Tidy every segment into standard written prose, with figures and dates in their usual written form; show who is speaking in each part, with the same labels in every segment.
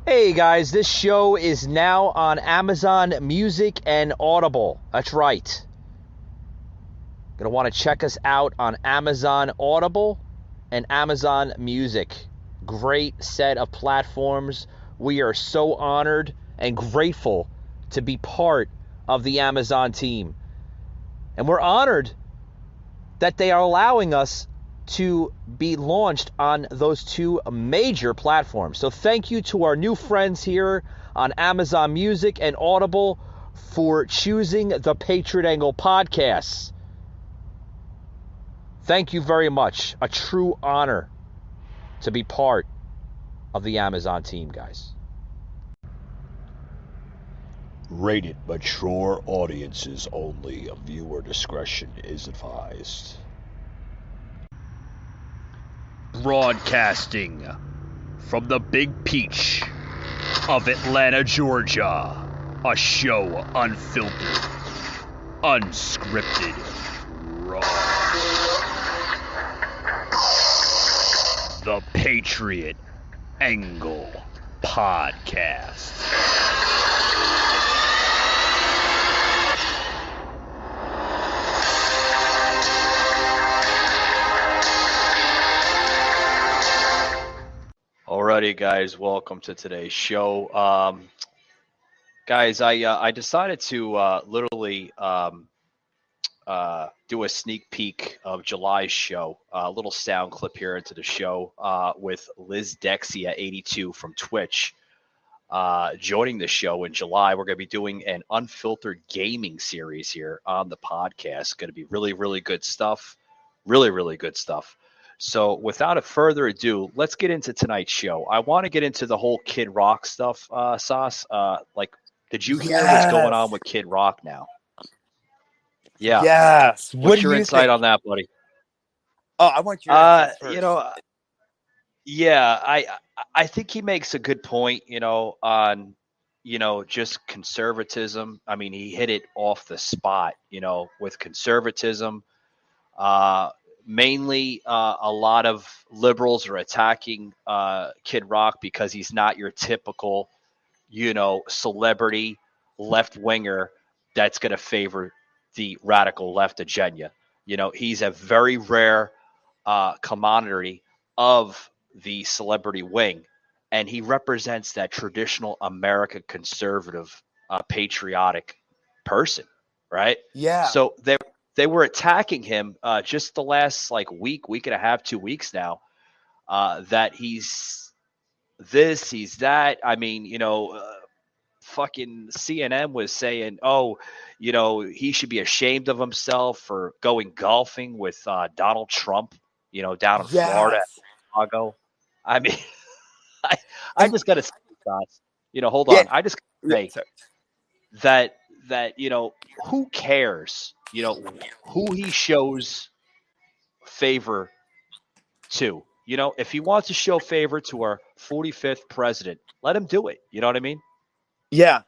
Speaker 1: Hey guys, this show is now on Amazon Music and Audible. That's right. Gonna want to check us out on Amazon Audible and Amazon Music. Great set of platforms. We are so honored and grateful to be part of the Amazon team. And we're honored that they are allowing us to be launched on those two major platforms. So thank you to our new friends here on Amazon Music and Audible for choosing the Patriot Angle podcasts. Thank you very much. A true honor to be part of the Amazon team, guys.
Speaker 2: Rated mature audiences only. Viewer discretion is advised. Broadcasting from the Big Peach of Atlanta, Georgia. A show unfiltered, unscripted, raw. The Patriot Angle Podcast. Alrighty, guys, welcome to today's show. Guys, I decided to literally do a sneak peek of July's show, a little sound clip here into the show with Liz Dexia 82 from Twitch joining the show in July. We're going to be doing an unfiltered gaming series here on the podcast. Going to be really, really good stuff. Really, really good stuff. So without a further ado, let's get into tonight's show. I want to get into the whole Kid Rock stuff, Sauce. Did you hear what's going on with Kid Rock now? Yeah.
Speaker 3: Yes.
Speaker 2: What's your insight on that, buddy?
Speaker 3: Oh, I want your insights first.
Speaker 2: I think he makes a good point, on, just conservatism. I mean, he hit it off the spot, with conservatism. Mainly, a lot of liberals are attacking Kid Rock because he's not your typical, celebrity left winger that's going to favor the radical left agenda. He's a very rare commodity of the celebrity wing, and he represents that traditional American conservative, patriotic person, right?
Speaker 3: Yeah.
Speaker 2: So they were attacking him just the last week and a half, 2 weeks now, that he's this, he's that. I mean, fucking CNN was saying, he should be ashamed of himself for going golfing with Donald Trump, down in Florida, Chicago. I mean, I just got to say, hold on. I just got to say that, who cares, who he shows favor to. If he wants to show favor to our 45th president, let him do it. You know what I mean?
Speaker 3: Yeah.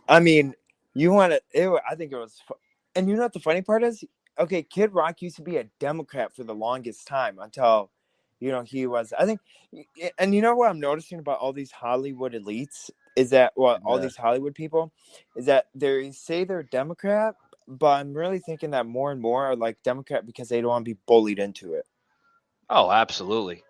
Speaker 3: I mean, you want to, I think it was, and you know what the funny part is? Okay, Kid Rock used to be a Democrat for the longest time until, he was, I think, and you know what I'm noticing about all these Hollywood elites is that, all these Hollywood people, is that they say they're Democrat, but I'm really thinking that more and more are like Democrat because they don't want to be bullied into it.
Speaker 2: Oh, absolutely.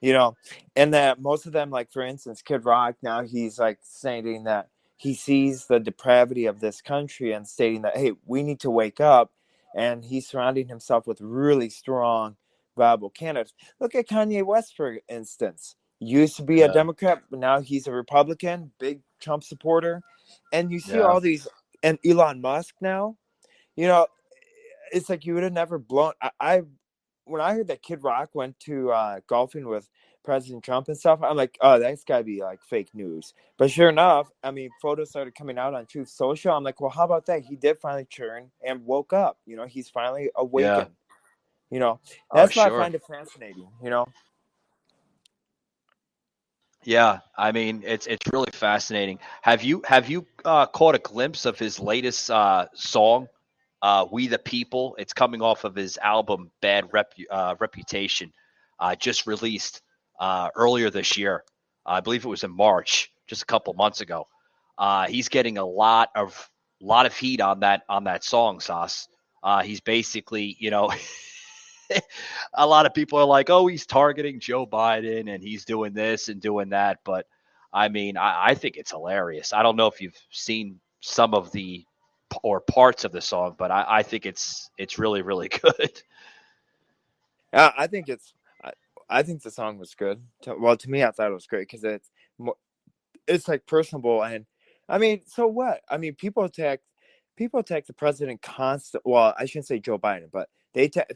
Speaker 3: And that most of them, like, for instance, Kid Rock, now he's like saying that he sees the depravity of this country and stating that, hey, we need to wake up. And he's surrounding himself with really strong, viable candidates. Look at Kanye West, for instance. Used to be a Democrat, but now he's a Republican, big Trump supporter. And you see all these, and Elon Musk now, it's like you would have never blown. When I heard that Kid Rock went to golfing with President Trump and stuff, I'm like, oh, that's got to be like fake news. But sure enough, I mean, photos started coming out on Truth Social. I'm like, well, how about that? He did finally turn and woke up. He's finally awakened. That's why I find it fascinating.
Speaker 2: Yeah, I mean, it's really fascinating. Have you caught a glimpse of his latest song? We the People. It's coming off of his album Bad Reputation, just released earlier this year. I believe it was in March, just a couple months ago. He's getting a lot of heat on that song, Sauce. He's basically, a lot of people are like, "Oh, he's targeting Joe Biden and he's doing this and doing that." But I mean, I think it's hilarious. I don't know if you've seen some of the or parts of the song, but I think it's really really good.
Speaker 3: I think I think the song was good. Well, to me, I thought it was great because it's like personable, and I mean, so what? I mean, people attack the president constant. Well, I shouldn't say Joe Biden, but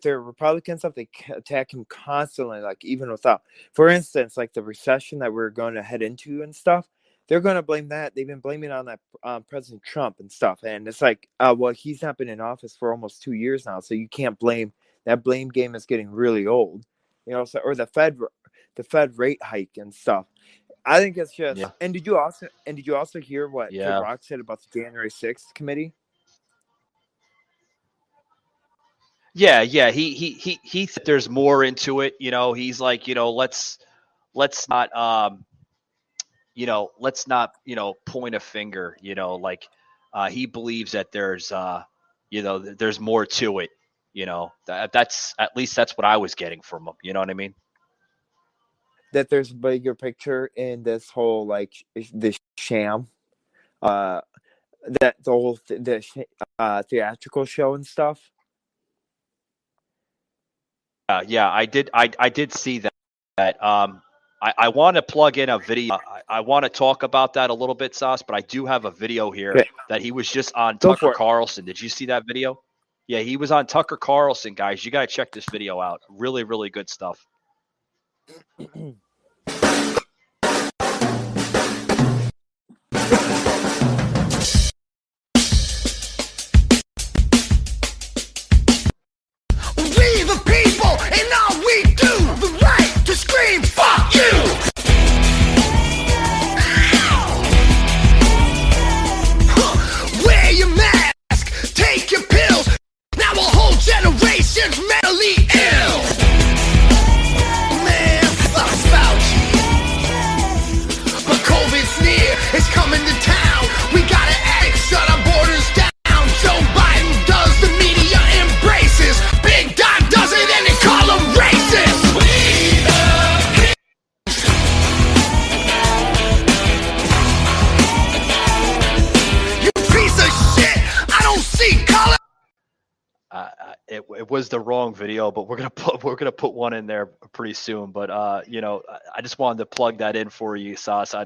Speaker 3: they're Republicans stuff. They attack him constantly, like even without. For instance, like the recession that we're going to head into and stuff. They're going to blame that. They've been blaming it on that President Trump and stuff, and it's like, well, he's not been in office for almost 2 years now, so you can't blame. That blame game is getting really old, So, or the Fed rate hike and stuff. I think it's just.
Speaker 2: Yeah.
Speaker 3: And did you also hear what Kid Rock said about the January 6th committee?
Speaker 2: Yeah, he said there's more into it. He's like, let's not let's not point a finger. Like he believes that there's more to it. That's at least that's what I was getting from him. You know what I mean?
Speaker 3: That there's a bigger picture in this whole like this sham, that the whole theatrical show and stuff.
Speaker 2: Yeah, I did see that. I want to plug in a video. I want to talk about that a little bit, Sauce, but I do have a video here that he was just on Tucker Carlson. Did you see that video? Yeah, he was on Tucker Carlson, guys. You got to check this video out. Really, really good stuff. It was the wrong video, but we're gonna put one in there pretty soon. But I just wanted to plug that in for you, Sauce. I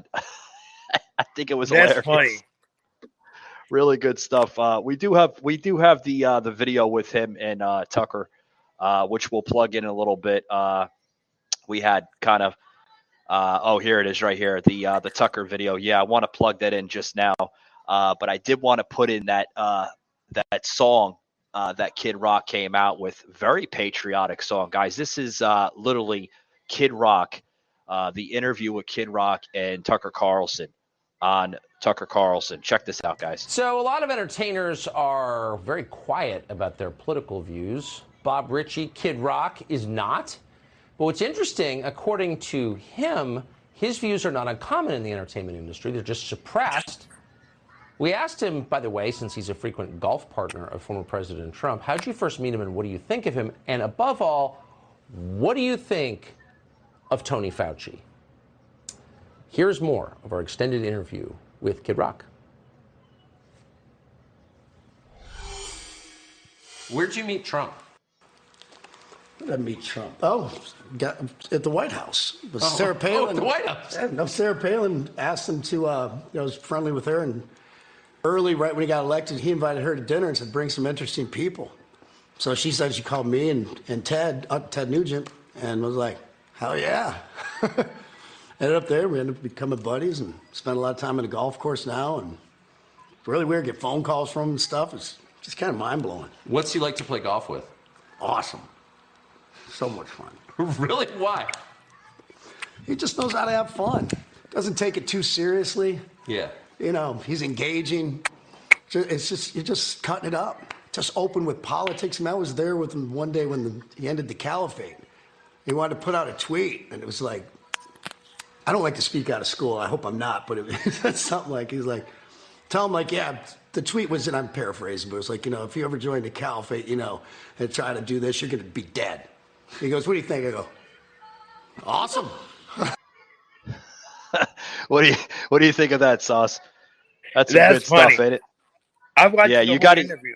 Speaker 2: think it was hilarious.
Speaker 3: Funny.
Speaker 2: Really good stuff. We do have the video with him and Tucker, which we'll plug in a little bit. We had kind of here it is right here, the Tucker video. Yeah, I want to plug that in just now, but I did want to put in that song. That Kid Rock came out with. Very patriotic song, guys. This is literally Kid Rock, the interview with Kid Rock and Tucker Carlson on Tucker Carlson. Check this out, guys.
Speaker 4: So a lot of entertainers are very quiet about their political views. Bob Ritchie, Kid Rock, is not. But what's interesting, according to him, his views are not uncommon in the entertainment industry. They're just suppressed. We asked him, by the way, since he's a frequent golf partner of former President Trump, how did you first meet him and what do you think of him? And above all, what do you think of Tony Fauci? Here's more of our extended interview with Kid Rock. Where'd you meet Trump?
Speaker 5: Where did I meet Trump? At the White House. With Sarah Palin.
Speaker 4: At the White House.
Speaker 5: Yeah, no, Sarah Palin asked him to, I was friendly with her, and early, right when he got elected, he invited her to dinner and said, bring some interesting people. So she said she called me and Ted Nugent, and was like, hell yeah. Ended up there. We ended up becoming buddies and spent a lot of time on the golf course now. And really weird, get phone calls from him and stuff. It's just kind of mind-blowing.
Speaker 4: What's he like to play golf with?
Speaker 5: Awesome. So much fun.
Speaker 4: Really? Why?
Speaker 5: He just knows how to have fun. Doesn't take it too seriously.
Speaker 4: Yeah.
Speaker 5: He's engaging. It's just, you're just cutting it up. Just open with politics. I was there with him one day when he ended the caliphate. He wanted to put out a tweet, and it was like, I don't like to speak out of school. I hope I'm not, but it's something like, he's like, tell him like, yeah, the tweet was, and I'm paraphrasing, but it was like, if you ever join the caliphate, and try to do this, you're going to be dead. He goes, what do you think? I go, awesome.
Speaker 2: What do you think of that, Sauce? That's some
Speaker 3: That's
Speaker 2: good
Speaker 3: funny.
Speaker 2: stuff, ain't it?
Speaker 3: I watched
Speaker 2: Yeah,
Speaker 3: the
Speaker 2: you
Speaker 3: whole
Speaker 2: got to.
Speaker 3: interview.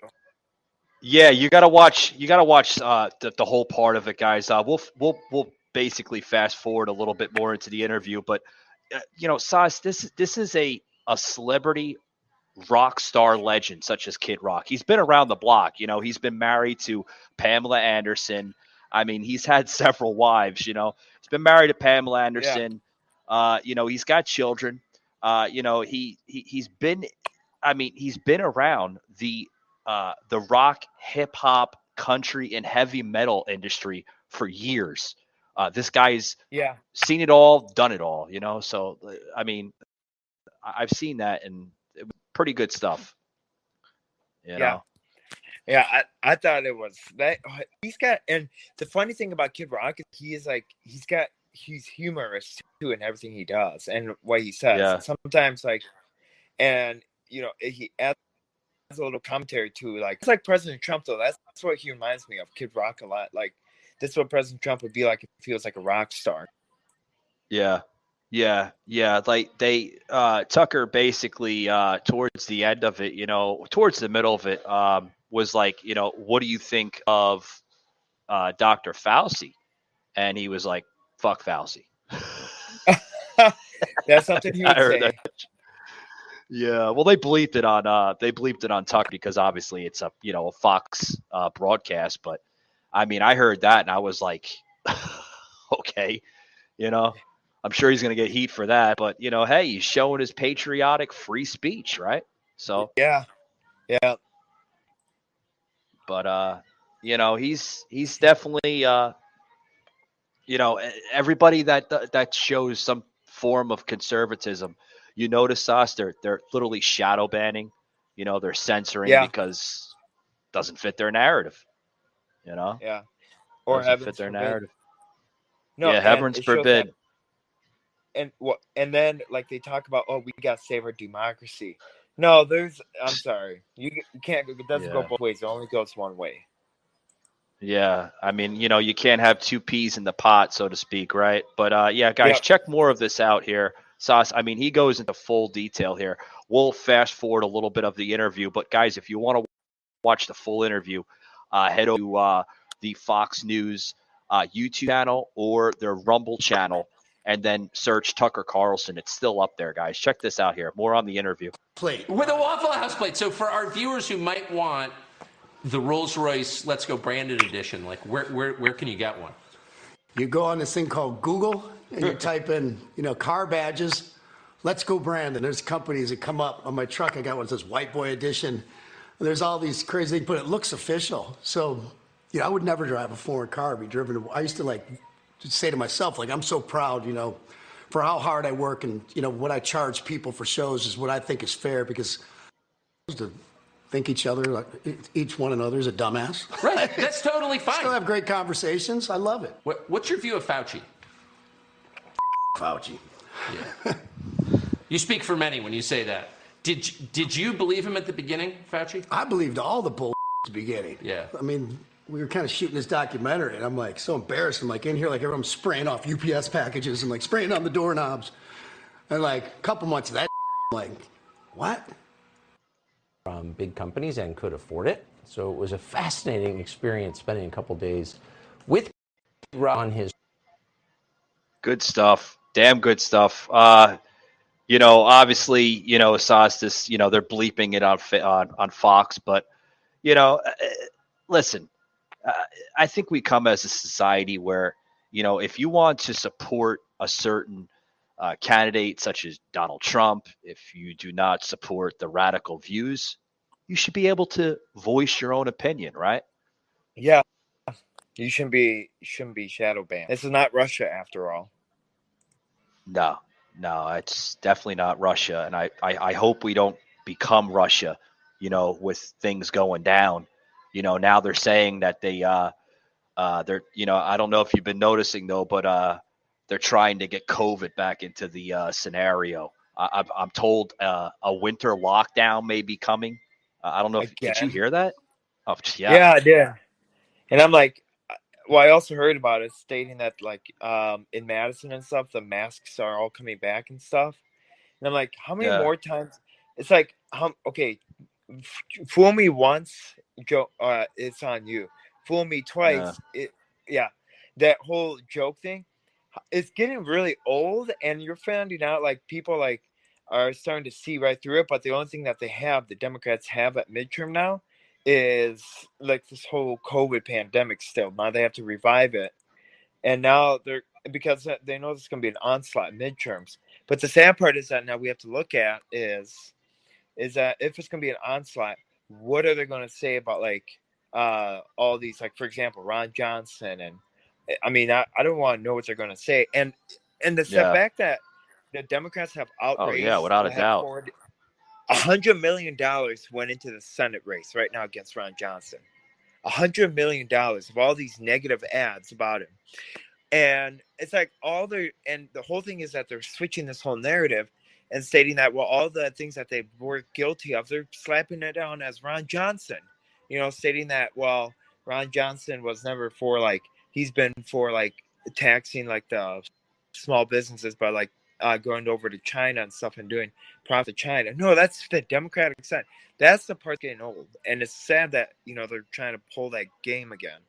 Speaker 2: Yeah, you got to watch. You got to watch the whole part of it, guys. We'll basically fast forward a little bit more into the interview, but Sauce, this is a celebrity rock star legend such as Kid Rock. He's been around the block. He's been married to Pamela Anderson. I mean, he's had several wives. He's been married to Pamela Anderson. He's got children. He's been. I mean, he's been around the rock, hip hop, country, and heavy metal industry for years. This guy's
Speaker 3: Yeah.
Speaker 2: seen it all, done it all. So I mean, I've seen that, and it was pretty good stuff.
Speaker 3: Yeah. Yeah, I thought it was that he's got, and the funny thing about Kid Rock is he's humorous too in everything he does and what he says.
Speaker 2: Yeah.
Speaker 3: Sometimes and he adds a little commentary to it's like President Trump though. That's what he reminds me of, Kid Rock, a lot. Like this is what President Trump would be like if he was like a rock star.
Speaker 2: Yeah. Like Tucker basically towards the end of it, towards the middle of it, was like, what do you think of Dr. Fauci? And he was like, fuck Fauci.
Speaker 3: That's something he would say.
Speaker 2: That. Yeah, well, they bleeped it on Tucker because obviously it's a Fox broadcast. But I mean, I heard that and I was like, okay, I'm sure he's going to get heat for that. But hey, he's showing his patriotic free speech, right? So
Speaker 3: yeah.
Speaker 2: But he's definitely everybody that shows some form of conservatism. You notice us, they're literally shadow banning. They're censoring because it doesn't fit their narrative.
Speaker 3: Yeah. Or
Speaker 2: doesn't fit their narrative.
Speaker 3: No,
Speaker 2: yeah, heavens forbid.
Speaker 3: And then they talk about, oh, we got to save our democracy. No, I'm sorry, you can't. It doesn't go both ways. It only goes one way.
Speaker 2: Yeah, I mean, you can't have two peas in the pot, so to speak, right? But yeah, guys, check more of this out here. Sauce, I mean, he goes into full detail here. We'll fast forward a little bit of the interview, but guys, if you want to watch the full interview, head over to the Fox News YouTube channel or their Rumble channel, and then search Tucker Carlson. It's still up there, guys. Check this out here. More on the interview.
Speaker 4: With a Waffle House plate. So for our viewers who might want the Rolls-Royce Let's Go branded edition, where can you get one?
Speaker 5: You go on this thing called Google and you type in, car badges, Let's Go brand, and there's companies that come up. On my truck, I got one that says White Boy Edition. And there's all these crazy things, but it looks official. So, I would never drive a foreign car, be driven. I used to say to myself, I'm so proud, for how hard I work, and, what I charge people for shows is what I think is fair, because to think each one another is a dumbass.
Speaker 4: Right, that's totally fine.
Speaker 5: Still have great conversations. I love it.
Speaker 4: What's your view of Fauci?
Speaker 5: Fauci.
Speaker 4: Yeah. You speak for many when you say that. Did you believe him at the beginning, Fauci?
Speaker 5: I believed all the bull at the beginning.
Speaker 4: Yeah.
Speaker 5: I mean, we were kind of shooting this documentary, and I'm so embarrassed. I'm in here, everyone's spraying off UPS packages and spraying on the doorknobs. And a couple months of that, what?
Speaker 4: From big companies and could afford it. So it was a fascinating experience spending a couple days with on his.
Speaker 2: Good stuff. Damn good stuff. Obviously, Sauce, this, they're bleeping it on Fox, but, listen, I think we come as a society where, if you want to support a certain candidate such as Donald Trump, if you do not support the radical views, you should be able to voice your own opinion, right?
Speaker 3: Yeah. You shouldn't be shadow banned. This is not Russia, after all.
Speaker 2: No, it's definitely not Russia. And I hope we don't become Russia, with things going down. Now they're saying that they're, I don't know if you've been noticing though, but they're trying to get COVID back into the scenario. I'm told a winter lockdown may be coming. I don't know if did you
Speaker 3: again.
Speaker 2: hear that? Oh yeah,
Speaker 3: Yeah, I did. And I'm like, well, I also heard about it stating that like in Madison and stuff, the masks are all coming back and stuff. And I'm like, how many
Speaker 2: yeah,
Speaker 3: more times? It's like, okay, fool me once, Joe. It's on you. Fool me
Speaker 2: yeah,
Speaker 3: twice. Yeah, that whole joke thing. It's getting really old, and you're finding out like people like are starting to see right through it. But the only thing that the Democrats have at midterm now, is like this whole COVID pandemic. Still, now they have to revive it, and now they're because they know there's going to be an onslaught in midterms. But the sad part is that now we have to look at is that if it's going to be an onslaught, what are they going to say about like all these, like for example Ron Johnson, and I mean I don't want to know what they're going to say, and the
Speaker 2: yeah.
Speaker 3: fact that the Democrats have
Speaker 2: Oh yeah, without a doubt.
Speaker 3: poured $100 million went into the Senate race right now against Ron Johnson. $100 million of all these negative ads about him. And it's like the whole thing is that they're switching this whole narrative and stating that, well, all the things that they were guilty of, they're slapping it down as Ron Johnson, stating that, well, Ron Johnson was never for like, he's been for like taxing like the small businesses by like going over to China and stuff and doing profit to China. No, that's the Democratic side. That's the part getting old. And it's sad that, they're trying to pull that game again,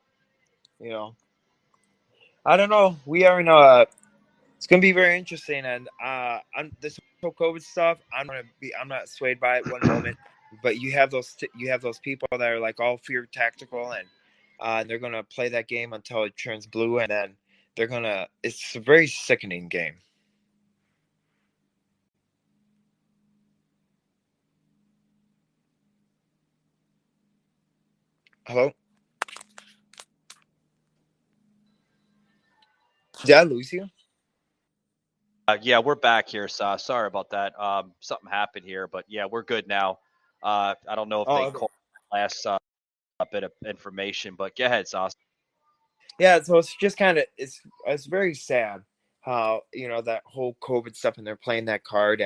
Speaker 3: I don't know. We are in a. It's gonna be very interesting, and I'm this whole COVID stuff. I'm not swayed by it one moment, but you have those people that are like all fear tactical, and they're gonna play that game until it turns blue, and then they're gonna. It's a very sickening game. Hello. Did I lose you?
Speaker 2: Yeah, we're back here. So sorry about that. Something happened here, but yeah, we're good now. I don't know if
Speaker 3: Oh,
Speaker 2: they
Speaker 3: okay.
Speaker 2: called last bit of information, but go ahead, Sauce.
Speaker 3: Yeah. So it's just kind of it's very sad how that whole COVID stuff, and they're playing that card,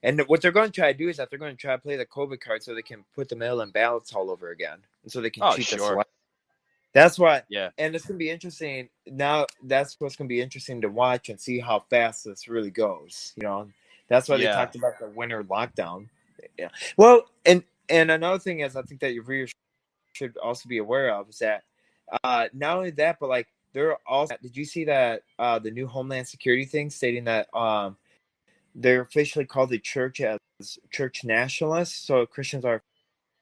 Speaker 3: and what they're going to try to do is that they're going to try to play the COVID card so they can put the mail-in ballots all over again, and so they can
Speaker 2: Oh,
Speaker 3: cheat the
Speaker 2: sure.
Speaker 3: selection. That's why,
Speaker 2: Yeah,
Speaker 3: and it's going to be interesting. Now, that's what's going to be interesting to watch and see how fast this really goes. That's why they
Speaker 2: yeah,
Speaker 3: talked about the winter lockdown. Yeah. Well, and another thing is, I think that your viewers should also be aware of is that not only that, but like they're also. Did you see that the new Homeland Security thing stating that they're officially called the church as church nationalists, so Christians are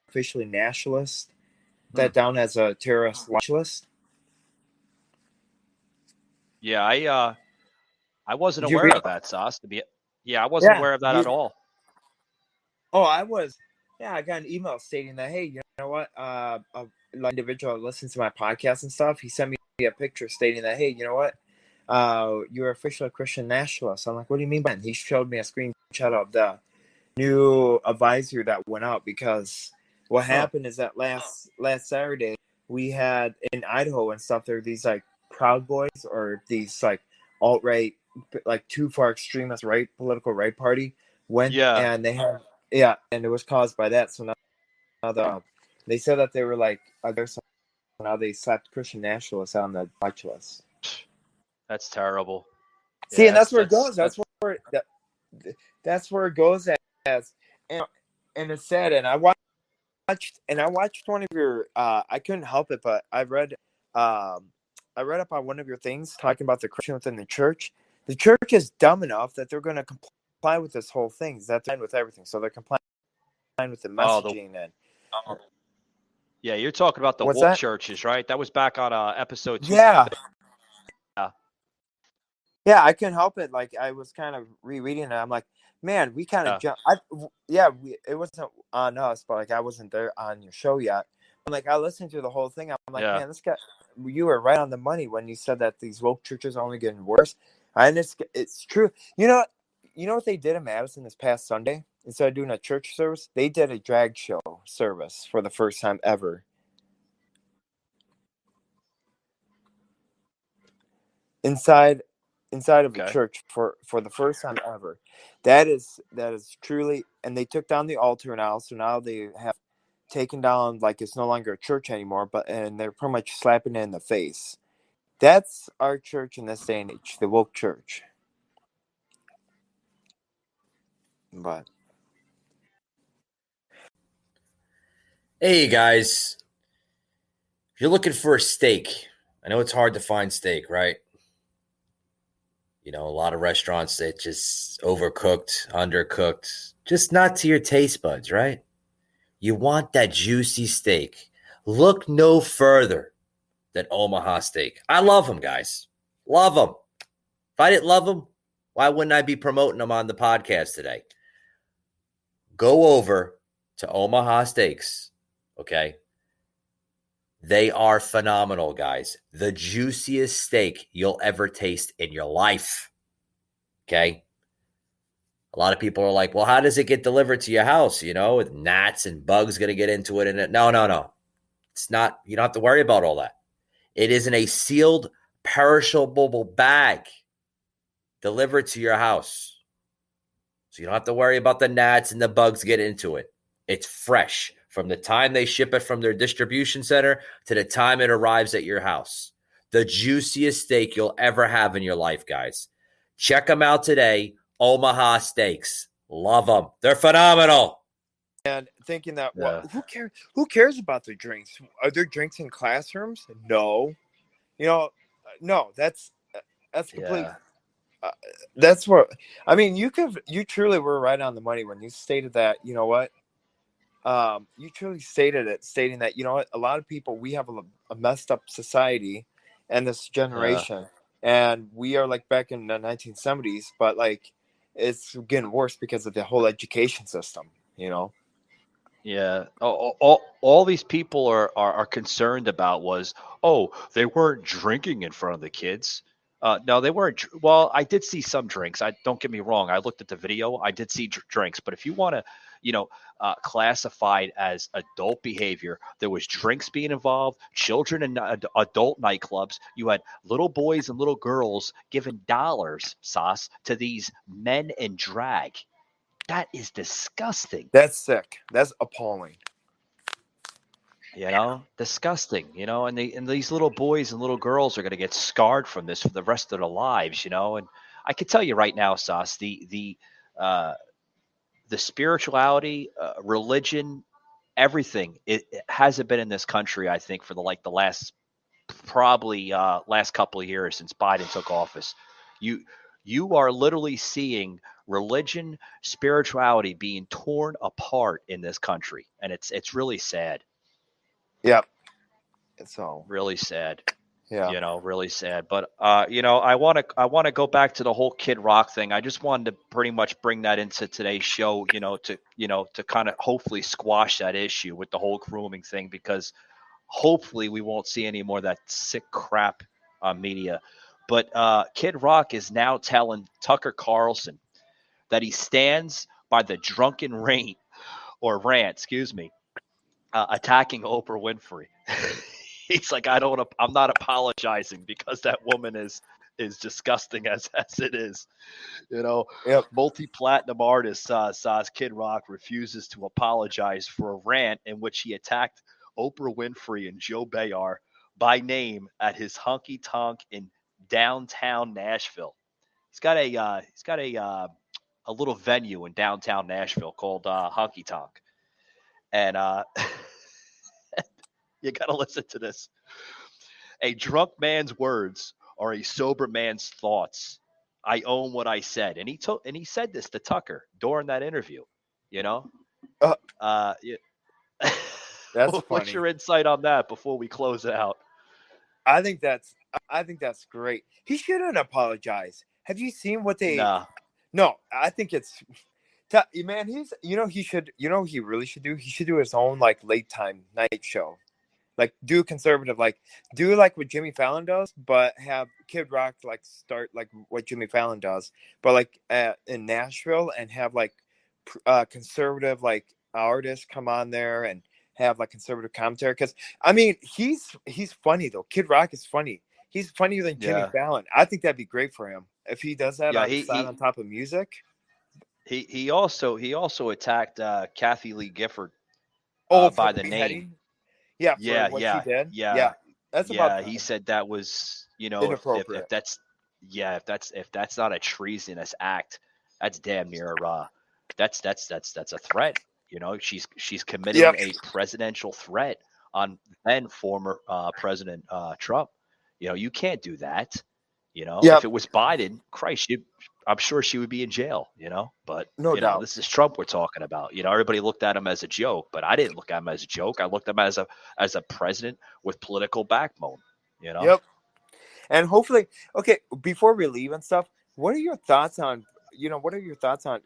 Speaker 3: officially nationalists, that down as a terrorist watch list.
Speaker 2: yeah. I wasn't
Speaker 3: Did you
Speaker 2: aware
Speaker 3: read?
Speaker 2: of that, Sauce. Yeah, I wasn't
Speaker 3: Yeah.
Speaker 2: aware of that at all.
Speaker 3: Oh, I was. Yeah, I got an email stating that, hey, you know what? A individual that listens to my podcast and stuff, he sent me a picture stating that, hey, you know what? You're officially a Christian nationalist. I'm like, what do you mean by that? He showed me a screenshot of the new advisory that went out, because what
Speaker 2: Oh,
Speaker 3: happened is that last Saturday we had in Idaho and stuff, there were these like Proud Boys, or these like alt right, like too far extremist right political right party went,
Speaker 2: yeah.
Speaker 3: and they had, yeah, and it was caused by that. So now they said that they were like aggressive. Now they slapped Christian nationalists on the watch list.
Speaker 2: That's terrible.
Speaker 3: See,
Speaker 2: Yeah,
Speaker 3: and that's where it
Speaker 2: that's
Speaker 3: goes. That's where it goes as, and it's sad. And I watched one of your. I couldn't help it, but I read up on one of your things talking about the Christian within the church. The church is dumb enough that they're going to comply with this whole thing. That they're with everything, so they're complying with the
Speaker 2: the
Speaker 3: messaging and.
Speaker 2: yeah. You're talking about the
Speaker 3: What's
Speaker 2: woke
Speaker 3: that?
Speaker 2: churches, right? That was back on episode 2.
Speaker 3: Yeah,
Speaker 2: Yeah,
Speaker 3: yeah. I couldn't help it. Like I was kind of rereading it. I'm like, man, we kind of
Speaker 2: yeah,
Speaker 3: jump. It wasn't on us, but like I wasn't there on your show yet. I'm like, I listened to the whole thing. I'm like,
Speaker 2: yeah.
Speaker 3: man, this guy, you were right on the money when you said that these woke churches are only getting worse. And it's true. You know what they did in Madison this past Sunday? Instead of doing a church service, they did a drag show service for the first time ever. Inside inside of a
Speaker 2: Okay.
Speaker 3: church for the first time ever. That is truly, and they took down the altar now, so now they have taken down, like, it's no longer a church anymore, and they're pretty much slapping it in the face. That's our church in this day and age, the woke church. But
Speaker 1: Hey guys, if you're looking for a steak, I know it's hard to find steak, right? You know, a lot of restaurants that just overcooked, undercooked, just not to your taste buds, right? You want that juicy steak. Look no further than Omaha Steak. I love them, guys. Love them. If I didn't love them, why wouldn't I be promoting them on the podcast today? Go over to Omaha Steaks, okay? They are phenomenal, guys. The juiciest steak you'll ever taste in your life, okay? A lot of people are like, well, how does it get delivered to your house? You know, with gnats and bugs going to get into it. And no. It's not, you don't have to worry about all that. It is in a sealed, perishable bag delivered to your house. So you don't have to worry about the gnats and the bugs get into it. It's fresh from the time they ship it from their distribution center to the time it arrives at your house. The juiciest steak you'll ever have in your life, guys. Check them out today. Omaha Steaks. Love them. They're phenomenal.
Speaker 3: and thinking that, well,
Speaker 2: Yeah.
Speaker 3: who cares about their drinks? Are there drinks in classrooms? No. No, that's complete.
Speaker 2: Yeah.
Speaker 3: That's what I mean. You truly were right on the money when you stated that. You know what? You truly stated it, stating that, you know what, a lot of people, we have a messed up society and this generation, and we are like back in the 1970s, but like it's getting worse because of the whole education system.
Speaker 2: Yeah. All these people are concerned about was, oh, they weren't drinking in front of the kids. No, they weren't. Well, I did see some drinks. I don't get me wrong. I looked at the video. I did see drinks. But if you want to, classify it as adult behavior, there was drinks being involved, children in adult nightclubs. You had little boys and little girls giving dollars, sauce, to these men in drag. That is disgusting.
Speaker 3: That's sick. That's appalling.
Speaker 2: Disgusting, and these little boys and little girls are going to get scarred from this for the rest of their lives, and I can tell you right now, Sauce, the spirituality, religion, everything, it hasn't been in this country, I think, for the last probably last couple of years since Biden took office. You are literally seeing religion, spirituality being torn apart in this country, and it's really sad.
Speaker 3: Yep. So
Speaker 2: Really sad.
Speaker 3: yeah.
Speaker 2: Really sad. But I want to go back to the whole Kid Rock thing. I just wanted to pretty much bring that into today's show, to kind of hopefully squash that issue with the whole grooming thing, because hopefully we won't see any more of that sick crap on media. But Kid Rock is now telling Tucker Carlson that he stands by the drunken rant, excuse me, attacking Oprah Winfrey. He's like, I'm not apologizing because that woman is disgusting as it is.
Speaker 3: Yep.
Speaker 2: Multi-platinum artist Saz Kid Rock refuses to apologize for a rant in which he attacked Oprah Winfrey and Joe Bayar by name at his honky tonk in downtown Nashville. He's got a little venue in downtown Nashville called Honky Tonk, and you got to listen to this. A drunk man's words are a sober man's thoughts. I own what I said, and he said this to Tucker during that interview. You know, yeah.
Speaker 3: That's
Speaker 2: What's
Speaker 3: funny.
Speaker 2: your insight on that before we close it out?
Speaker 3: I think that's great. He shouldn't apologize. Have you seen what they?
Speaker 2: Nah.
Speaker 3: No, I think it's man. He should. He really should do. He should do his own like late time night show. Like do conservative, like do like what Jimmy Fallon does, but have Kid Rock like start like what Jimmy Fallon does, but like in Nashville, and have like conservative like artists come on there and have like conservative commentary. Because I mean, he's funny though. Kid Rock is funny. He's funnier than Jimmy
Speaker 2: Yeah.
Speaker 3: Fallon. I think that'd be great for him. if he does that
Speaker 2: Yeah,
Speaker 3: on the side on top of music.
Speaker 2: he also attacked Kathy Lee Gifford
Speaker 3: Oh, for
Speaker 2: by
Speaker 3: the
Speaker 2: the name.
Speaker 3: beheading. Yeah, for
Speaker 2: Yeah,
Speaker 3: what she
Speaker 2: yeah,
Speaker 3: did.
Speaker 2: yeah,
Speaker 3: Yeah, that's about
Speaker 2: yeah. He said that was, if
Speaker 3: inappropriate.
Speaker 2: that's, yeah, if that's not a treasonous act, that's damn near that's a threat. She's committing
Speaker 3: Yep.
Speaker 2: a presidential threat on then former President Trump. You can't do that. If
Speaker 3: Yep.
Speaker 2: it was Biden, Christ, I'm sure she would be in jail. But
Speaker 3: No doubt.
Speaker 2: this is Trump we're talking about. Everybody looked at him as a joke, but I didn't look at him as a joke. I looked at him as a president with political backbone.
Speaker 3: Yep. And hopefully, okay. Before we leave and stuff, what are your thoughts on? What are your thoughts on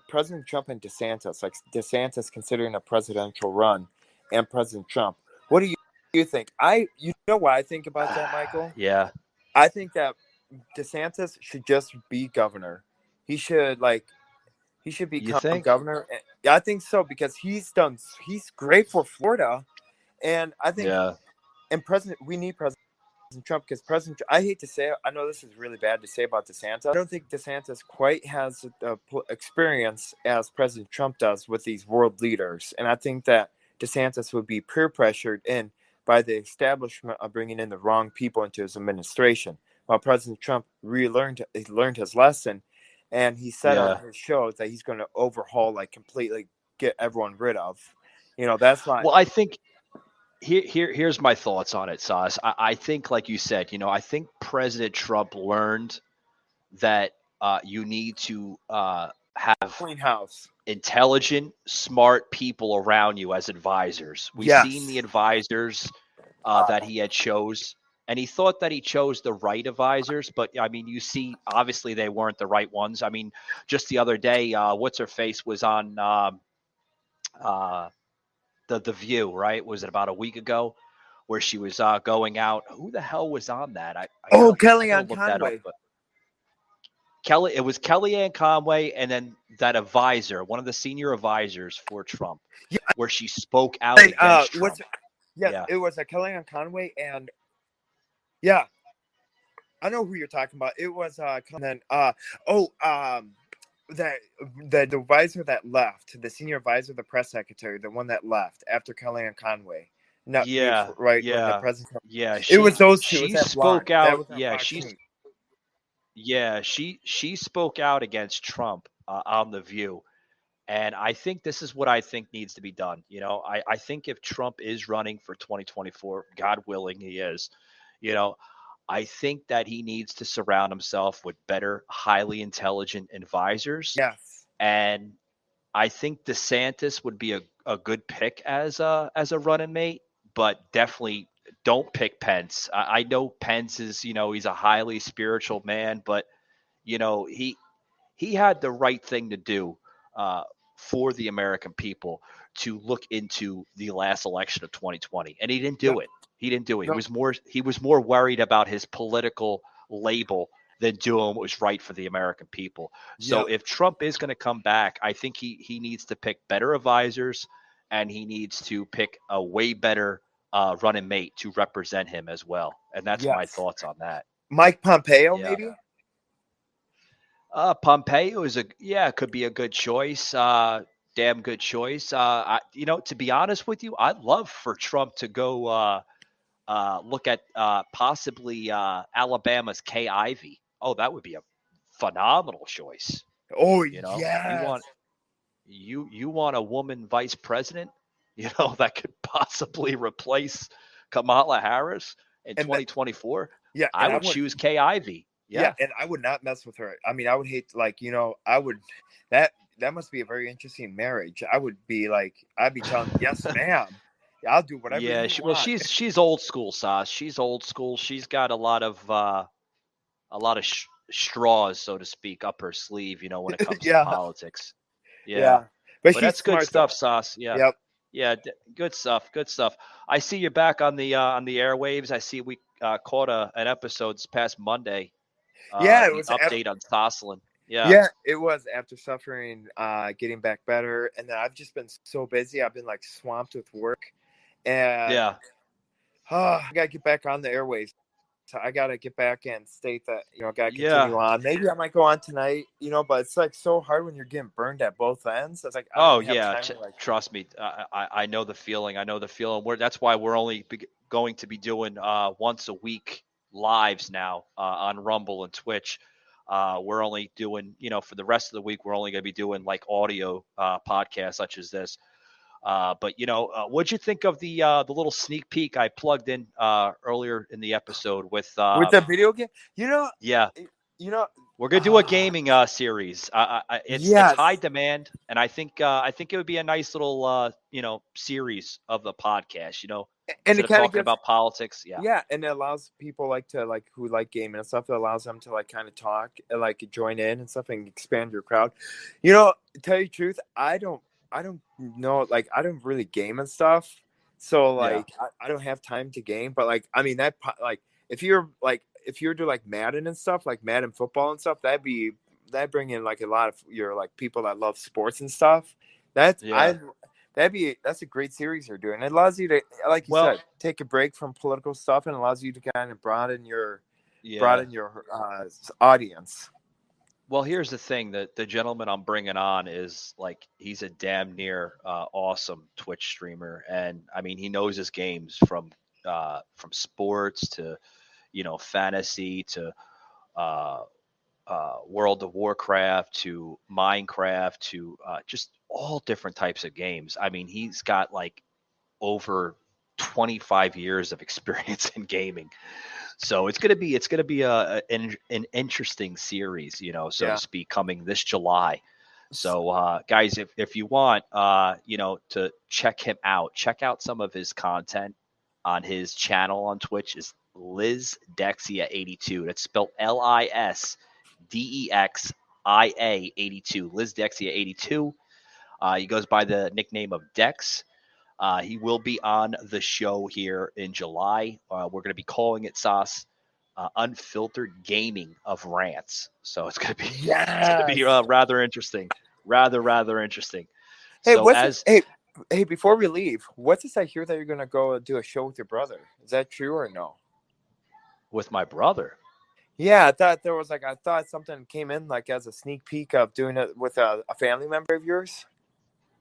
Speaker 3: President Trump and DeSantis? Like DeSantis considering a presidential run, and President Trump. What do you think? You know what I think about that, Michael?
Speaker 2: Yeah,
Speaker 3: I think that DeSantis should just be governor. He should
Speaker 2: you
Speaker 3: become
Speaker 2: think?
Speaker 3: governor. Yeah, I think so because he's great for Florida, and I think
Speaker 2: Yeah,
Speaker 3: we need President Trump because I hate to say it, I know this is really bad to say about DeSantis. I don't think DeSantis quite has the experience as President Trump does with these world leaders, and I think that DeSantis would be peer pressured in by the establishment of bringing in the wrong people into his administration. While President Trump learned his lesson, and he said on
Speaker 2: yeah.
Speaker 3: his show that he's going to overhaul, like completely get everyone rid of. That's why.
Speaker 2: Well, I think here's my thoughts on it, Sauce. I think, like you said, I think President Trump learned that you need to have
Speaker 3: Clean house.
Speaker 2: intelligent, smart people around you as advisors. We've seen the
Speaker 3: Yes.
Speaker 2: advisors that he had chose, and he thought that he chose the right advisors. But I mean, you see, obviously they weren't the right ones. I mean, just the other day, what's her face was on uh, the View, right? Was it about a week ago? Where she was going out. Who the hell was on that?
Speaker 3: Oh,
Speaker 2: I gotta
Speaker 3: Kellyanne
Speaker 2: look that up.
Speaker 3: Conway.
Speaker 2: But it was Kellyanne Conway, and then that advisor, one of the senior advisors for Trump,
Speaker 3: Yeah,
Speaker 2: where she spoke out
Speaker 3: and
Speaker 2: against Trump.
Speaker 3: yes,
Speaker 2: Yeah,
Speaker 3: it was a Kellyanne Conway, and yeah, I know who you're talking about. It was and then that the advisor that left, the senior advisor, the press secretary, the one that left after Kellyanne Conway. Not
Speaker 2: yeah,
Speaker 3: right when the
Speaker 2: yeah,
Speaker 3: president.
Speaker 2: yeah.
Speaker 3: It was those two. It was
Speaker 2: She
Speaker 3: that blonde.
Speaker 2: spoke
Speaker 3: That
Speaker 2: out.
Speaker 3: was on
Speaker 2: Yeah,
Speaker 3: Fox News.
Speaker 2: she spoke out against Trump on the View. And I think this is what I think needs to be done. I think if Trump is running for 2024, God willing, he is, you know, I think that he needs to surround himself with better, highly intelligent advisors.
Speaker 3: Yes.
Speaker 2: And I think DeSantis would be a good pick as a running mate, but definitely don't pick Pence. I know Pence is, he's a highly spiritual man, but he had the right thing to do uh, for the American people to look into the last election of 2020, and he didn't
Speaker 3: No.
Speaker 2: do it. He didn't do it.
Speaker 3: No.
Speaker 2: He was more worried about his political label than doing what was right for the American people. So
Speaker 3: Yep.
Speaker 2: if Trump is going to come back, I think he needs to pick better advisors, and he needs to pick a way better running mate to represent him as well. And that's my
Speaker 3: Yes.
Speaker 2: thoughts on that.
Speaker 3: Mike Pompeo,
Speaker 2: Yeah.
Speaker 3: maybe.
Speaker 2: Pompeo could be a good choice. Damn good choice. To be honest with you, I'd love for Trump to go look at possibly Alabama's Kay Ivey. Oh, that would be a phenomenal choice.
Speaker 3: Oh,
Speaker 2: You
Speaker 3: yes.
Speaker 2: want a woman vice president, that could possibly replace Kamala Harris in
Speaker 3: And
Speaker 2: 2024.
Speaker 3: yeah,
Speaker 2: I
Speaker 3: and I
Speaker 2: would
Speaker 3: would.
Speaker 2: choose Kay Ivey.
Speaker 3: Yeah,
Speaker 2: Yeah.
Speaker 3: and I would not mess with her. I mean, I would hate I would that must be a very interesting marriage. I would be like, I'd be telling, yes, ma'am. I'll do whatever
Speaker 2: Yeah,
Speaker 3: you want.
Speaker 2: she's old school, Sauce. She's old school. She's got a lot of straws, so to speak, up her sleeve. When it comes to
Speaker 3: Yeah,
Speaker 2: politics. Yeah,
Speaker 3: yeah. But
Speaker 2: but
Speaker 3: she's
Speaker 2: that's good
Speaker 3: smart
Speaker 2: stuff,
Speaker 3: though.
Speaker 2: Sauce. Yeah,
Speaker 3: Yep.
Speaker 2: yeah, good stuff. Good stuff. I see you're back on the airwaves. I see we caught an episode this past Monday.
Speaker 3: Yeah, it
Speaker 2: The
Speaker 3: was
Speaker 2: update on Sosslin. Yeah,
Speaker 3: yeah, it was after suffering, getting back better, and then I've just been so busy. I've been like swamped with work, and
Speaker 2: yeah.
Speaker 3: I gotta get back on the airwaves. So I gotta get back and state that, gotta
Speaker 2: Yeah.
Speaker 3: continue on. Maybe I might go on tonight, but it's like so hard when you're getting burned at both ends. It's like I don't even have time to like.
Speaker 2: Trust me, I know the feeling. I know the feeling. That's why we're only going to be doing once a week lives now on Rumble and Twitch. We're only doing, for the rest of the week, we're only going to be doing like audio podcasts such as this. But what'd you think of the little sneak peek I plugged in earlier in the episode with
Speaker 3: the video game?
Speaker 2: Yeah, we're gonna do a gaming series. It's high demand, and I think it would be a nice little series of the podcast.
Speaker 3: And
Speaker 2: instead
Speaker 3: it
Speaker 2: of
Speaker 3: kind of
Speaker 2: talking about politics. Yeah,
Speaker 3: and it allows people who like gaming and stuff. It allows them to like kind of talk and like join in and stuff and expand your crowd. To tell you the truth, I don't know, like I don't really game and stuff, so like I don't have time to game. But like I mean that like if you're do like Madden and stuff, like Madden football and stuff, that'd bring in like a lot of your like people that love sports and stuff. That's a great series you're doing. It allows you to, like you said, take a break from political stuff, and allows you to kind of broaden your audience.
Speaker 2: Well, here's the thing: that the gentleman I'm bringing on is like he's a damn near awesome Twitch streamer, and I mean he knows his games from sports to fantasy to World of Warcraft to Minecraft to just all different types of games. I mean, he's got like over 25 years of experience in gaming. So it's gonna be an interesting series, so to speak, coming this July. So guys, if you want to check him out, check out some of his content on his channel on Twitch. Is Liz Dexia 82. That's spelled LISDEXIA 82. Liz Dexia 82. He goes by the nickname of Dex. He will be on the show here in July. We're going to be calling it SOS Unfiltered Gaming of Rants. So it's going to be rather interesting. Rather interesting.
Speaker 3: Hey, hey, before we leave, what's this I hear that you're going to go do a show with your brother? Is that true or no?
Speaker 2: With my brother?
Speaker 3: Yeah, I thought something came in like as a sneak peek of doing it with a family member of yours.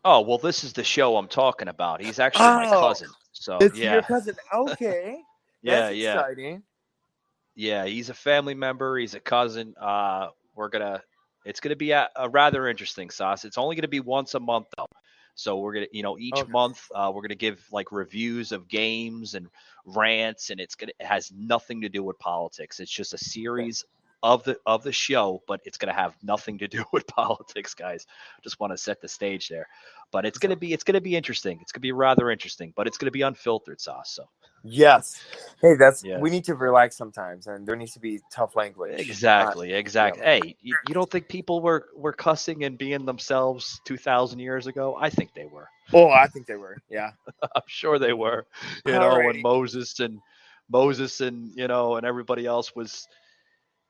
Speaker 2: Oh, well, this is the show I'm talking about. He's actually my cousin. So
Speaker 3: it's your cousin. Okay. That's exciting.
Speaker 2: Yeah, he's a family member. He's a cousin. It's gonna be a rather interesting, SOS. It's only gonna be once a month though. So we're gonna, each month we're gonna give like reviews of games and rants, and it has nothing to do with politics. It's just a series of the show, but it's gonna have nothing to do with politics, guys. Just want to set the stage there. But it's gonna be interesting. It's gonna be rather interesting, but it's gonna be unfiltered, SOS. So
Speaker 3: yes, hey, we need to relax sometimes, and there needs to be tough language.
Speaker 2: Exactly. Hey, you don't think people were cussing and being themselves 2,000 years ago? I think they were.
Speaker 3: Oh, I think they were. Yeah,
Speaker 2: I'm sure they were. When Moses and and everybody else was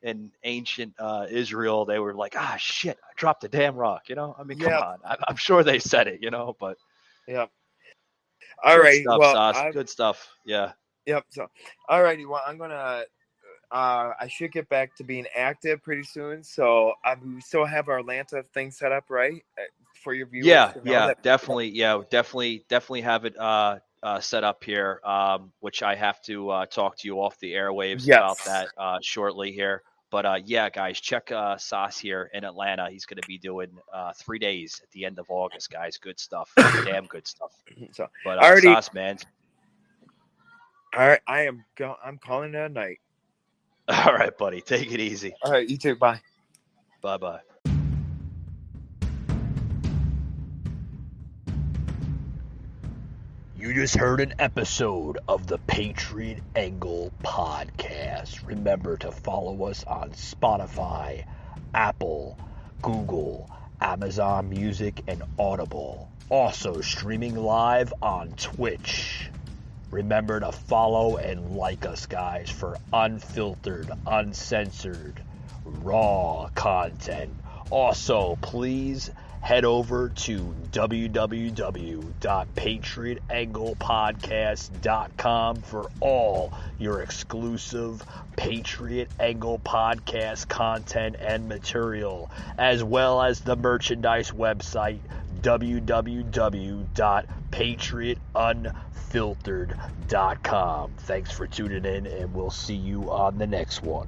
Speaker 2: in ancient Israel, they were like, shit, I dropped a damn rock. I mean, come on. I'm sure they said it, but
Speaker 3: yeah. All right.
Speaker 2: Well, good stuff. Yeah.
Speaker 3: Yep. So, all righty. Well, I'm gonna. I should get back to being active pretty soon. So, we still have our Atlanta thing set up, right, for your viewers.
Speaker 2: Definitely. Yeah, definitely have it set up here. Which I have to talk to you off the airwaves about that shortly here. But guys, check SOS here in Atlanta. He's going to be doing 3 days at the end of August, guys. Good stuff. Damn good stuff.
Speaker 3: So,
Speaker 2: but SOS, man.
Speaker 3: All right, I'm calling it a night.
Speaker 2: All right, buddy. Take it easy.
Speaker 3: All right, you too. Bye.
Speaker 2: Bye-bye.
Speaker 1: You just heard an episode of the Patriot Angle podcast. Remember to follow us on Spotify, Apple, Google, Amazon Music, and Audible. Also streaming live on Twitch. Remember to follow and like us, guys, for unfiltered, uncensored, raw content. Also, please
Speaker 6: head over to www.patriotanglepodcast.com for all your exclusive Patriot Angle podcast content and material, as well as the merchandise website www.patriotunfiltered.com. Thanks for tuning in, and we'll see you on the next one.